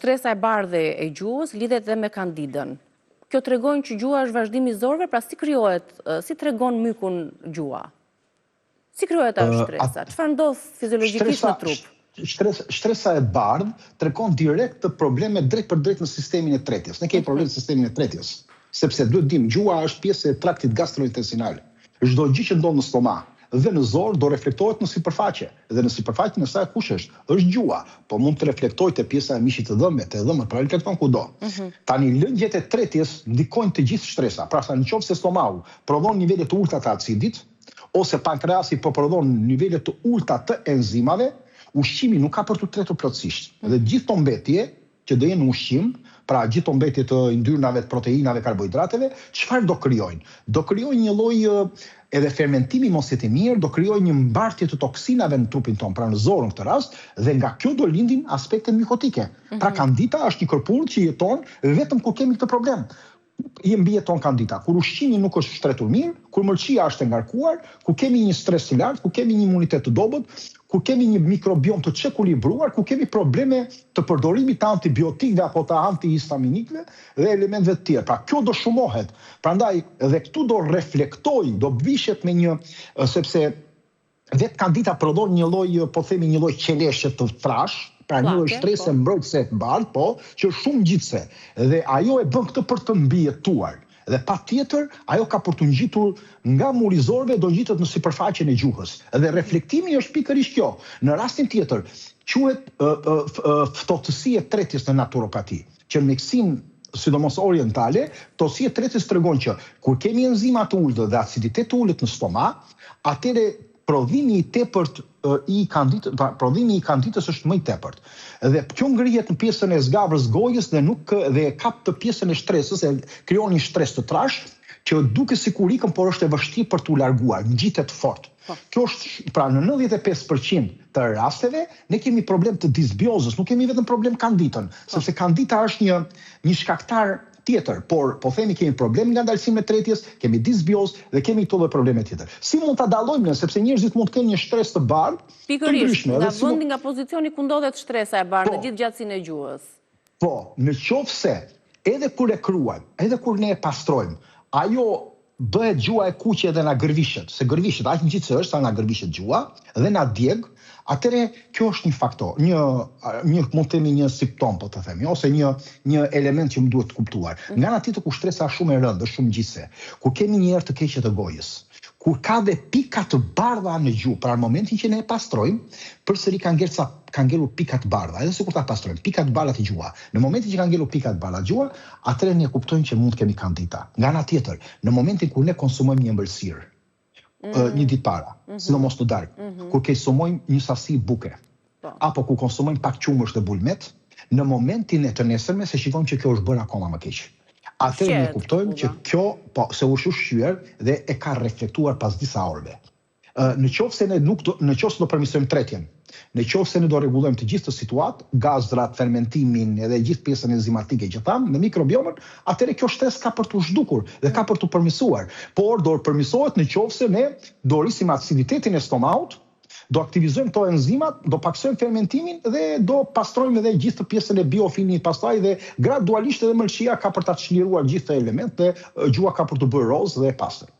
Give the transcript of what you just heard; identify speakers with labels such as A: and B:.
A: shtresa e bardhe e gjuhës lidhet dhe me kandidën. Kjo tregon që gjuha është vazhdim i zorëve, pra si krijohet, si tregon mykun gjuha? Si krijohet ajo shtresa? Çfarë ndodh fiziologjikisht në trup?
B: Shtresa e bardhë tregon direkt të probleme drejt për drejt në sistemin e tretjes. Ne kemi problem në sistemin e tretjes, sepse duhet dim gjuha është pjesë e traktit gastrointestinal. Çdo gjë që ndodh në stomak dhe në zorë do reflektohet në sipërfaqe. Dhe në sipërfaqen e saj kush është? Është gjuha, po mund të reflektojë te pjesa e mishit të dhëmbëve, te dhëmbët, pra reflekton kudo. Tani lëngjet e tretjes ndikojnë të gjithë shtresa. Pra sa nëse stomaku prodhon nivele të ulta të acidit, ose pankreasi po prodhon nivele të ulta të enzimave, ushqimi nuk ka për të tretur plotësisht. Dhe gjithë to mbetje që do jenë ushqim, pra gjithë to mbetje të yndyrnave, të proteinave, karbohidrateve, çfarë do krijojnë? Do krijojnë një lloj edhe fermentimi mos jetë mirë, do krijojë një mbartje të toksinave në trupin ton, pra në zorë në këtë rast, dhe nga kjo do lindin aspekte mikotike. Pra kandida është një kërpurë që jeton vetëm kur kemi këtë problem. I mbijeton kandida, kur ushqimi nuk është shtretur mirë, kur mëlçia është e ngarkuar, kur kemi një stres të lartë, kur kemi një imunitet të dobët, kur kemi një mikrobiom të çekuilibruar, kur kemi probleme të përdorimit të antibiotikëve apo të antihistaminikëve dhe elementeve të tjera. Pra kjo do shumohet. Prandaj edhe këtu do reflektojë, do vishet me një sepse vetë kandida prodhon një lloj, po themi një lloj qeleshe të trash, pra një lloj shtrese mbrojtëse të bardhë, po, që është shumë ngjitse. Dhe ajo e bën këtë për të mbijetuar. Dhe patjetër ajo ka për të ngjitur nga muri i zorëve do ngjitet në sipërfaqen e gjuhës. Dhe reflektimi është pikërisht kjo. Në rastin tjetër quhet ftohtësi e tretjes në naturopati, që në mjekësinë sidomos orientale, ftohtësia e tretjes tregon që kur kemi enzima të ulët dhe aciditet të ulët në stomak, atëre prodhimi i tepërt i kandidës është më i tepërt. Dhe kjo ngrihet në pjesën e zgavrës gojës dhe e kap të pjesën e shtresës, e krijon një stres të trash që duke sikur ikën, por është e vështirë për t'u larguar, ngjitet fort. Kjo është, pra në 95% të rasteve ne kemi problem të disbiozës, nuk kemi vetëm problem kanditën, sepse kandita është një shkaktar tjetër, por po themi kemi problem nga ndalësimi i tretjes, kemi disbiozë dhe kemi këto lloj probleme tjetër. Si mund ta dallojmë ne, sepse njerëzit mund të kenë një shtres të bardhë,
A: pikërisht nga vendi, nga pozicioni ku ndodhet shtresa e bardhë në gjithë gjatësinë e gjuhës.
B: Po, nëse edhe kur e kruajmë, edhe kur ne e pastrojmë, ajo bëhet gjuha e kuqe dhe na gërvishet, se gërvishet aq ngjitse është sa na gërvishet gjuha dhe na djeg. Atëre kjo është një faktor, një mund të themi një simptom, po të themi, ose një element që më duhet të kuptuar. Nga ana tjetër kur shtresa është shumë e rëndë, është shumë ngjitse, kur kemi një erë të keqe të gojës, kur ka dhe pika të bardha në gjuhë, pra në momentin që ne e pastrojmë, përsëri ka ngelur pika të bardha, edhe sikur ta pastrojmë, pika të bardha të gjuha. Në momentin që ka ngelur pika të bardha të gjuha, atëre ne kuptojmë që mund të kemi kandida. Nga ana tjetër, në momentin kur ne konsumojmë një ëmbëlsirë, një ditë para, sidomos në darkë, kur konsumojmë një sasi buke, apo kur konsumojmë pak qumësh dhe bulmet, në momentin e të nesërme se shikojmë që kjo është bërë akoma më keq. Atëherë ne kuptojmë që kjo se është ushqyer dhe e ka reflektuar pas disa orëve. Nëse do përmirësojmë tretjen, nëse ne do rregullojmë të gjithë të situatë, gazrat, fermentimin edhe gjithë pjesën enzimatike që thamë, në mikrobiomën, atëherë kjo stres ka për të zhdukur dhe ka për të përmirësuar. Por do përmirësohet nëse ne do rrisim aciditetin e stomakut, do aktivizojmë këto enzimat, do paksojmë fermentimin dhe do pastrojmë edhe gjithë pjesën e biofilmit pastaj dhe gradualisht edhe mëlçia ka për ta çliruar gjithë këto elementë dhe gjuha ka për të bërë rozë dhe e pastër.